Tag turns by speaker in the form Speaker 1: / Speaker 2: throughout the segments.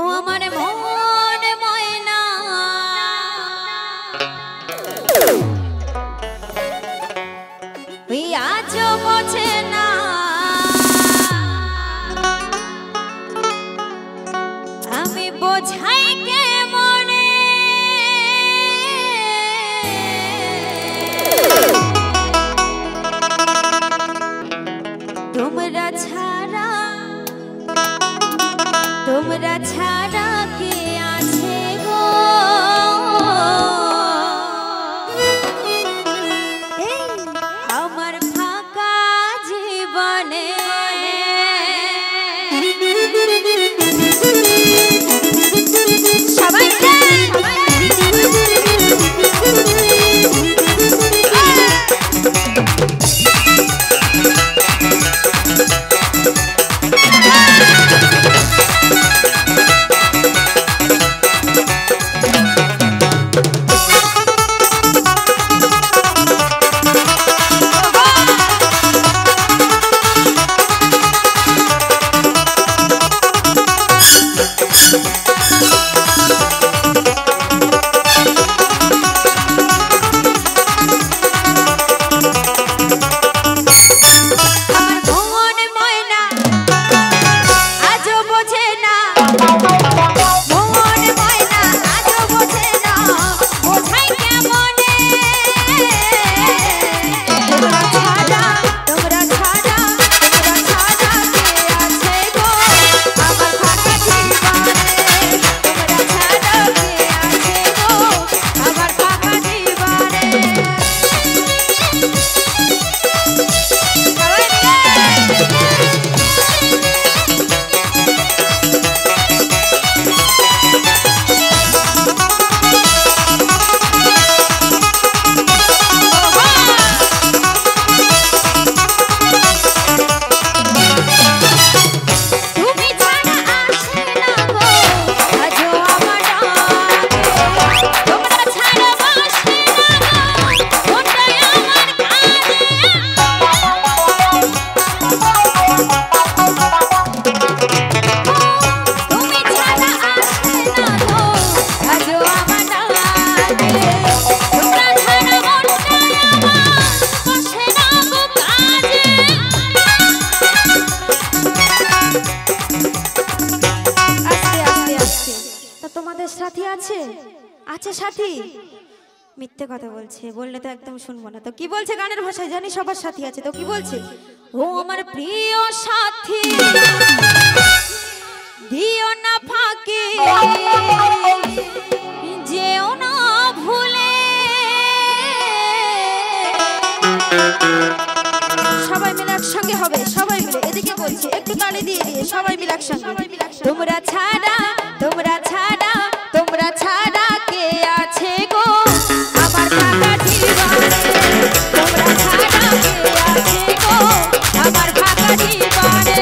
Speaker 1: আমার মন ময়না ওই আজও বোঝে না আমি বোঝাই কে মনে তোমরা ছাড়া কে আছে গো আমার ফাঁকা জীবনে সবাই মিথ্যে কথা বলছে বললে তো একদম শুনবো না তো কি বলছে গানের ভাষায় জানি সবার সাথী আছে তো কি বলছে ও আমার প্রিয় সাথী দিও না ফাঁকি যেও না ভুলে সবাই মিলে একসঙ্গে হবে সবাই মিলে এদিকে বলছে একটু তালি দিয়ে দিয়ে সবাই মিলে একসঙ্গে তোমরা ছাড়া তোমরা ছাড়া তোমরা ছাড়া কে আছে গো আমার ফাঁকা জীবনে তোমরা ছাড়া কে আছে গো আমার ফাঁকা জীবনে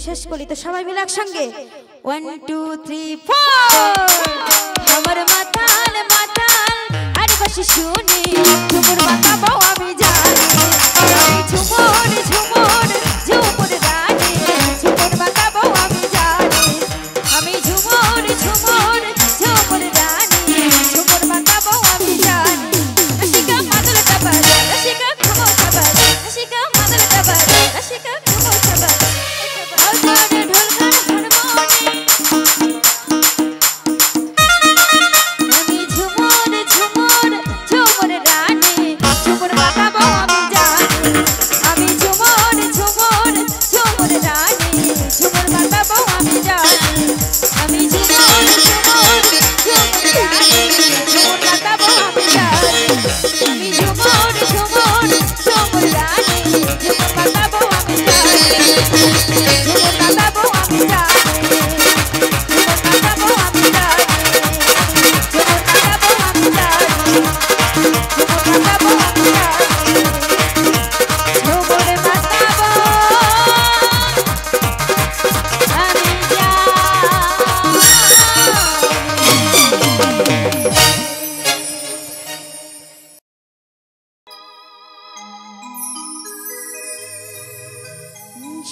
Speaker 1: শেষ করি তো সবাই মিলে একসঙ্গে 1 2 3 4 আমার মাতাল মাতাল আর বসে শুনি ঝুমুর বাতাবো আমি জানি আমি ঝুমুর ঝুমুর ঝুমুর রানী ঝুমুর বাতাবো আমি জানি আমি ঝুমুর ঝুমুর ঝুমুর রানী ঝুমুর বাতাবো আমি জানি রসিকা মাদল টাবার রসিকা ঘুমো টাবার রসিকা মাদল টাবার রসিকা ঘুমো টাবার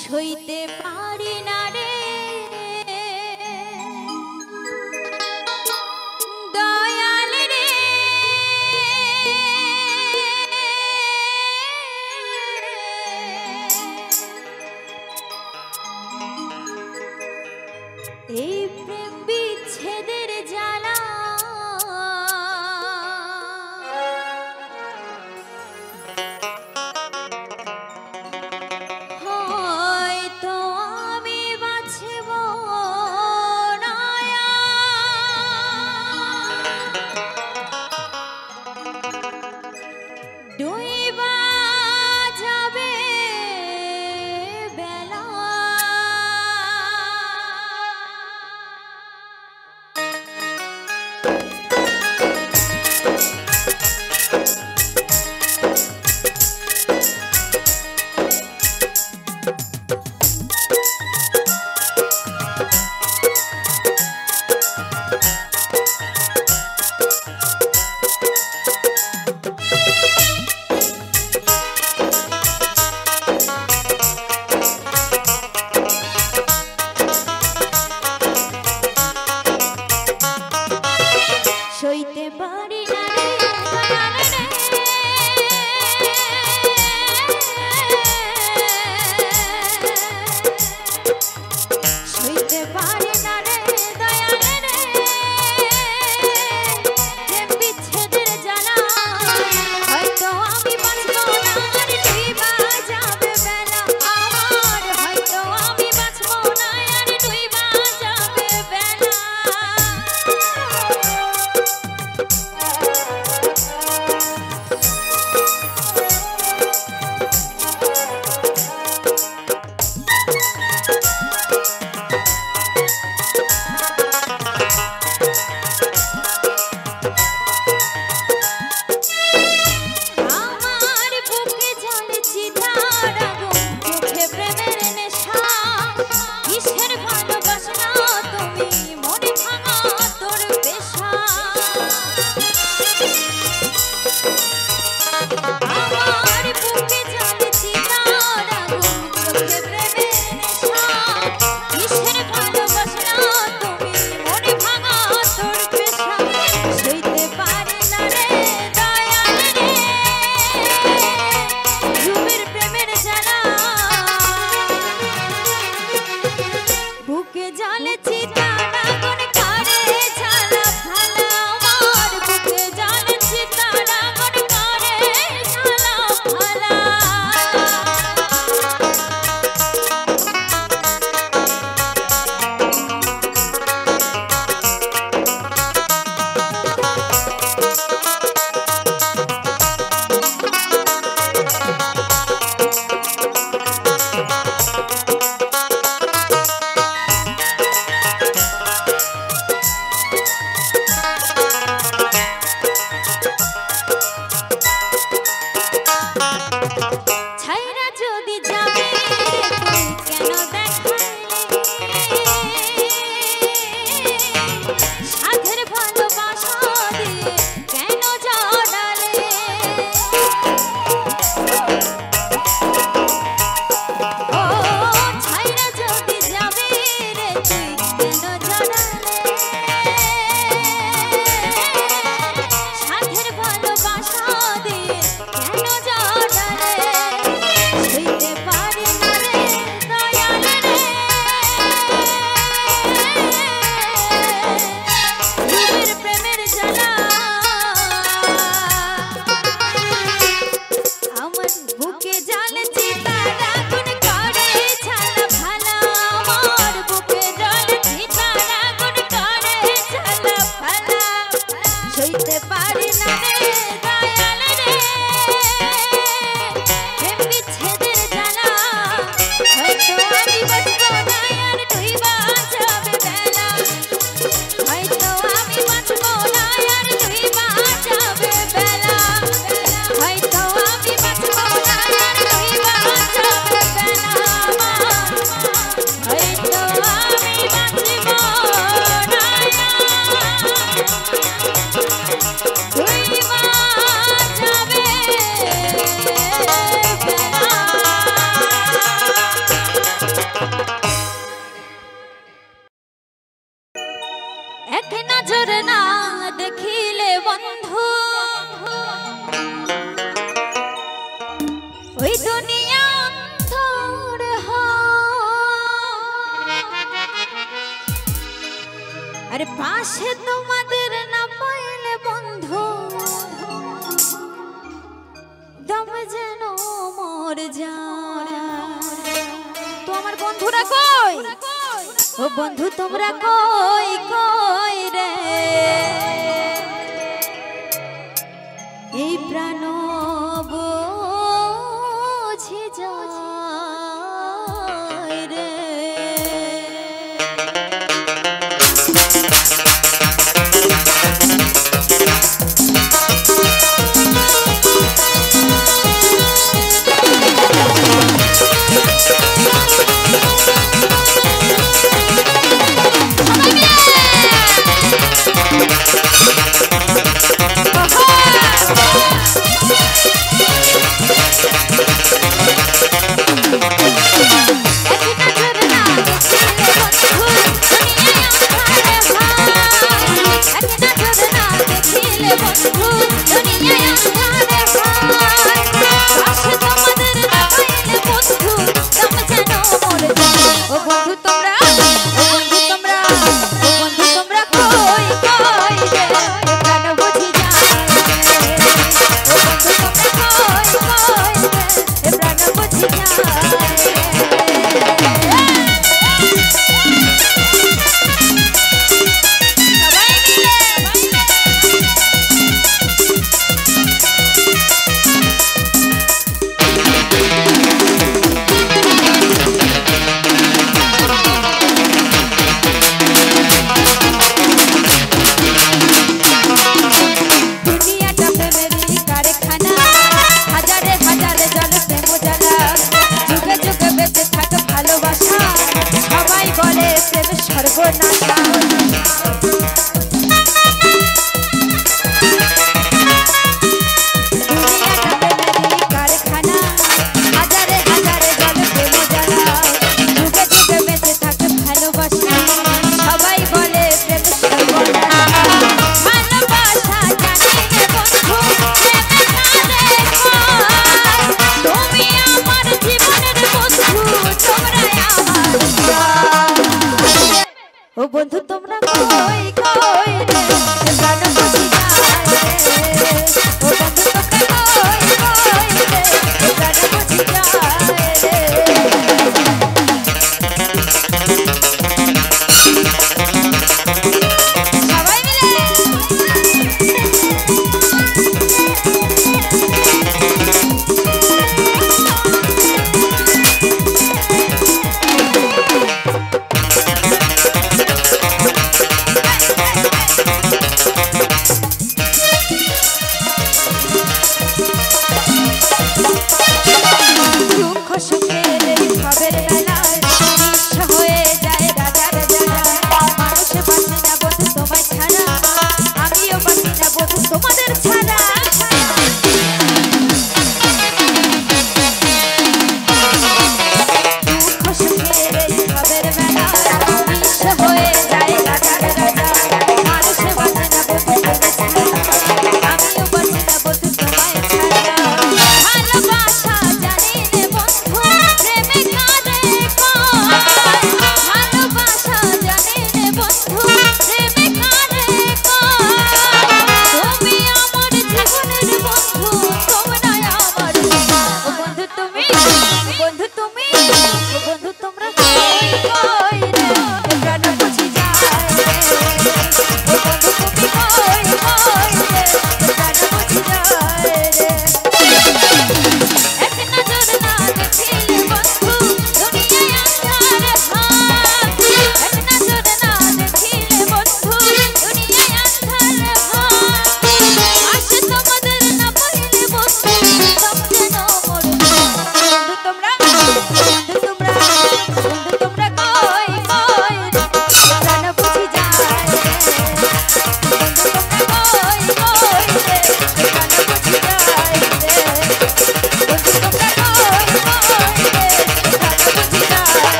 Speaker 1: সইতে পারি না রে দয়াল রে ডুইবা যাবে বেলা সইতে পারি না রে সইতে পারি না রে দয়াল রে প্রেম বিচ্ছেদের জ্বালা হয়তো আমি বাঁচবো না আর ডুইবা যাবে বেলা আমার হয়তো আমি বাঁচবো না আর ডুইবা যাবে বেলা अरे पाशे तुम्हादेर ना पाइले बंधु दम जेनो मोर जाए तो आमार बंधुरा कई ओ बंधु तोमरा कई कई रे এই প্রাণ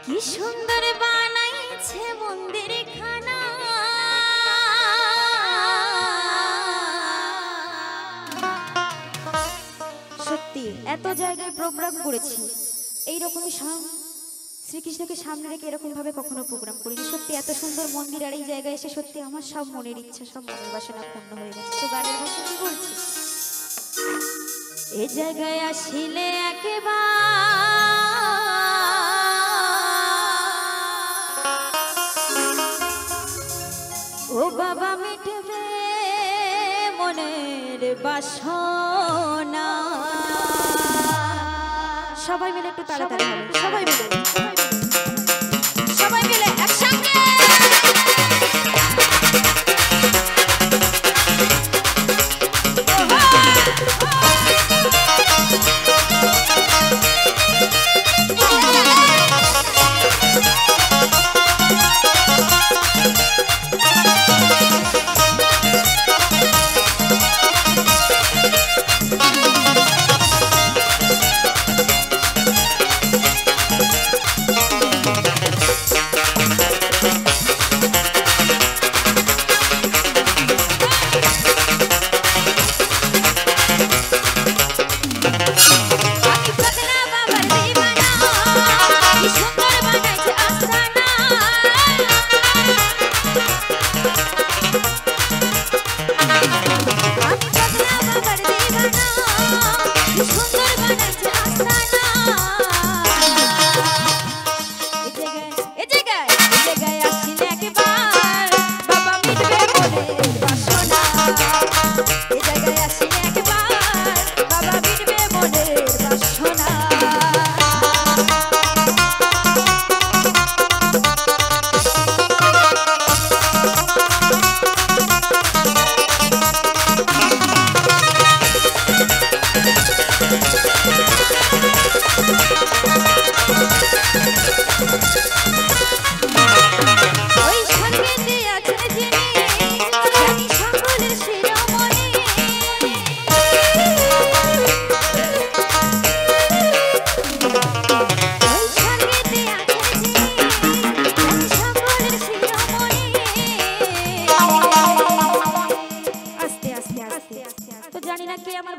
Speaker 1: কি সুন্দর বানাইছে মন্দির খানা, সত্যি এত জায়গায় প্রোগ্রাম করেছি, এইরকমই শ্রীকৃষ্ণকে সামনে রেখে এরকম ভাবে কখনো প্রোগ্রাম করিনি। সত্যি এত সুন্দর মন্দির আর এই জায়গায় এসে সত্যি আমার সব মনের ইচ্ছা, সব মনের বাসনা পূর্ণ হয়ে গেছে। তো গানের ভাষা কি বলছি, এ জায়গায় আসিলে একেবারে ও বাবা মিটবে মনের বাসনা। সবাই মিলে একটু তাড়াতাড়ি হবে, সবাই মিলে একসঙ্গে।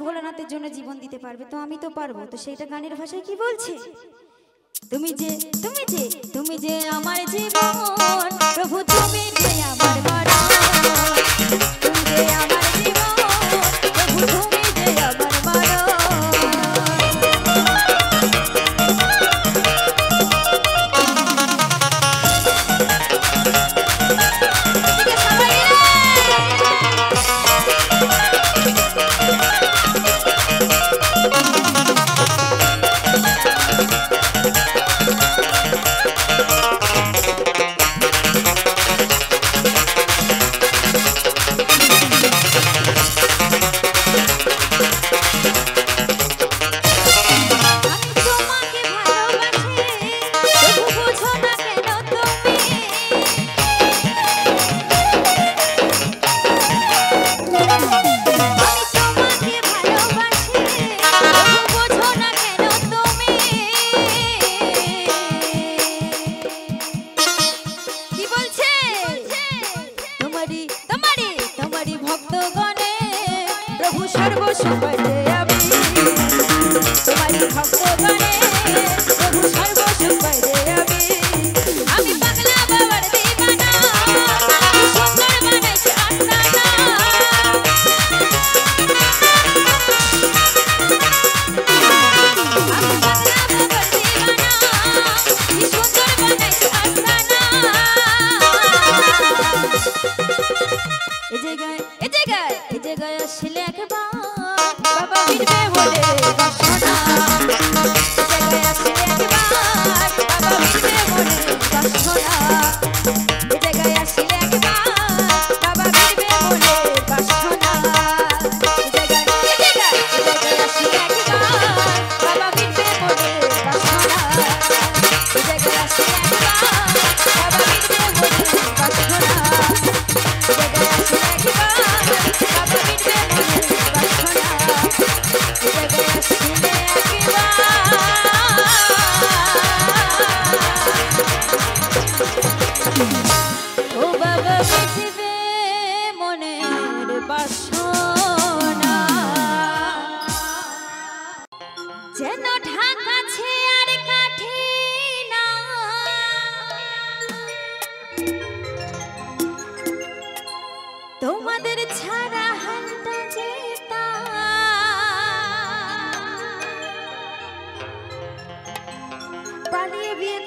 Speaker 1: ভোলানাথের জন্য জীবন দিতে পারবে, তো আমি তো পারবো। তো সেটা গানের ভাষায় কি বলছে, তুমি যে তুমি যে তুমি যে আমার জীবন, প্রভু তুমি যে আমার মরণ, তুমি যে আমার জীবন, প্রভু তুমি যে আমার মরণ। বাবা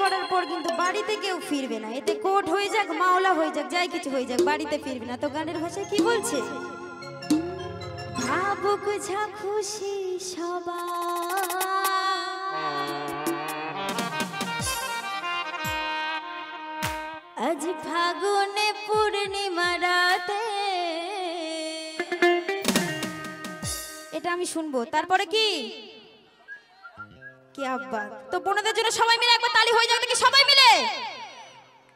Speaker 1: করার পর কিন্তু বাড়িতে কেউ ফিরবে না, এতে কোর্ট হয়ে যাক মাওলা হয়ে যাক যাই কিছু হয়ে যাক বাড়িতে ফিরবে না। তো গানের ভাষায় কি বলছে? ভাবুক যা খুশি সবাই, আজ ফাগুনে পূর্ণিমা রাতে। এটা আমি শুনবো, তারপরে কি কি আব্বা? তো বোনদের জন্য সবাই মিলে একবার তালি হয়ে যাবে নাকি? সবাই মিলে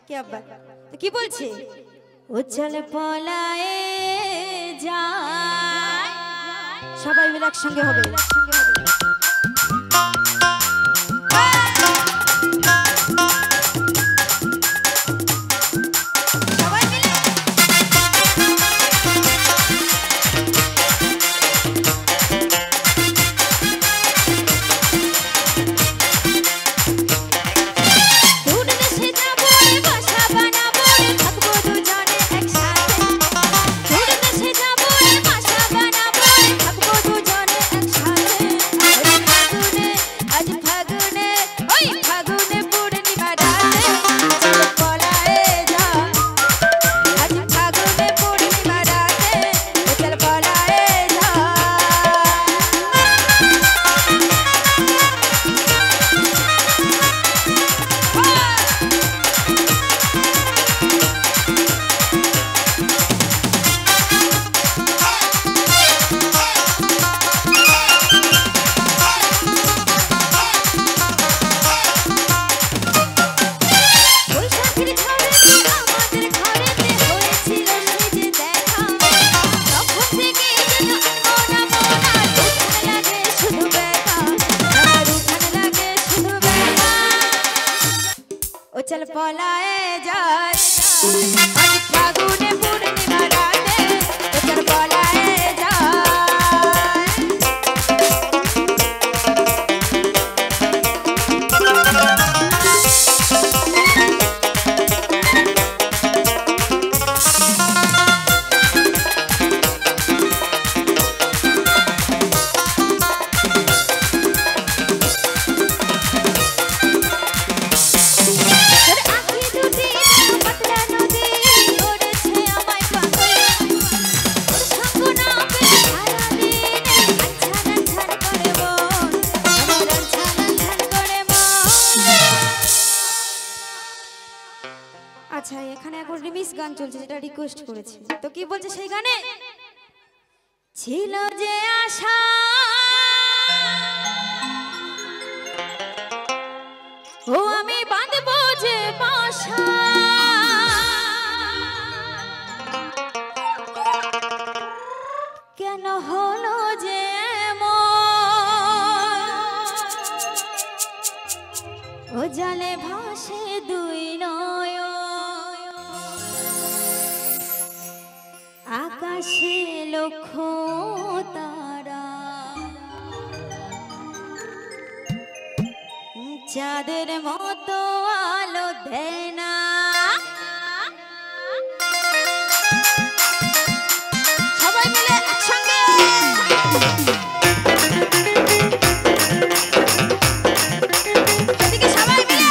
Speaker 1: কি আব্বা? তো কি বলছে? ও চল পলায়ে যায়, সবাই মিলে একসঙ্গে হবে। चल पलाए जाए आज फागुने पूर्णिमा राते, तो चल पलाए আচ্ছা এখানে এখন রিমিক্স গান চলছে যেটা রিকোয়েস্ট করেছে। তো কি বলছে সেই গানে? ছিল যে আশা ও আমি বাঁধবো যে বাসা, কেন হলো যে ও জালে ভাসে দুই নয়, আকাশে লক্ষ তারা চাঁদের মতো আলো দেয় না। সবাই মিলে একসঙ্গে এদিকে সবাই মিলে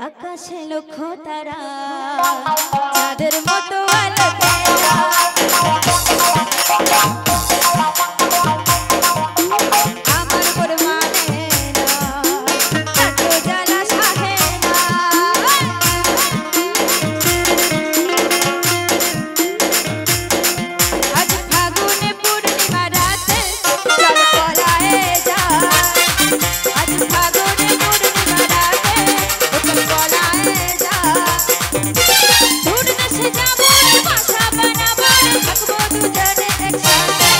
Speaker 1: আকাশে লক্ষ তারা চাঁদের মতো আলো তেরা আমার পর মানে না এত জ্বালা সাহে না আজ ফাগুনে পূর্ণিমা রাতে চল পলায়ে যায় আজ ফাগুনে পূর্ণিমা রাতে চল পলায়ে যায় দূর দেশে যাবো রে বাসা বানাবো রে থাকবো দুজনে একসাথে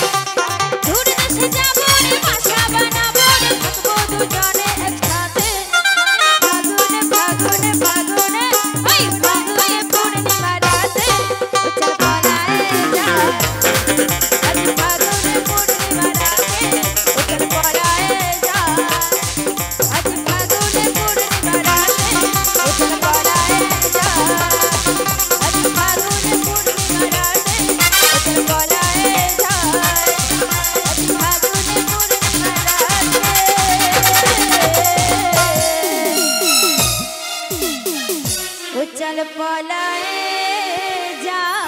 Speaker 1: দূর দেশে যাবো রে বাসা বানাবো রে থাকবো দুজনে একসাথে ফাগুনে ফাগুনে ফাগুনে ওই ফাগুনে পূর্ণিমা রাতে চল পলায়ে যায় আজ ফাগুনে পূর্ণিমা রাতে চল পলায়ে যায় আজ ফাগুনে পূর্ণিমা রাতে চল পলায়ে যায় আজ ফাগুনে পূর্ণিমা রাতে চল পলায়ে যায় আজ ফাগুনে পূর্ণিমা রাতে চল পলায়ে যায়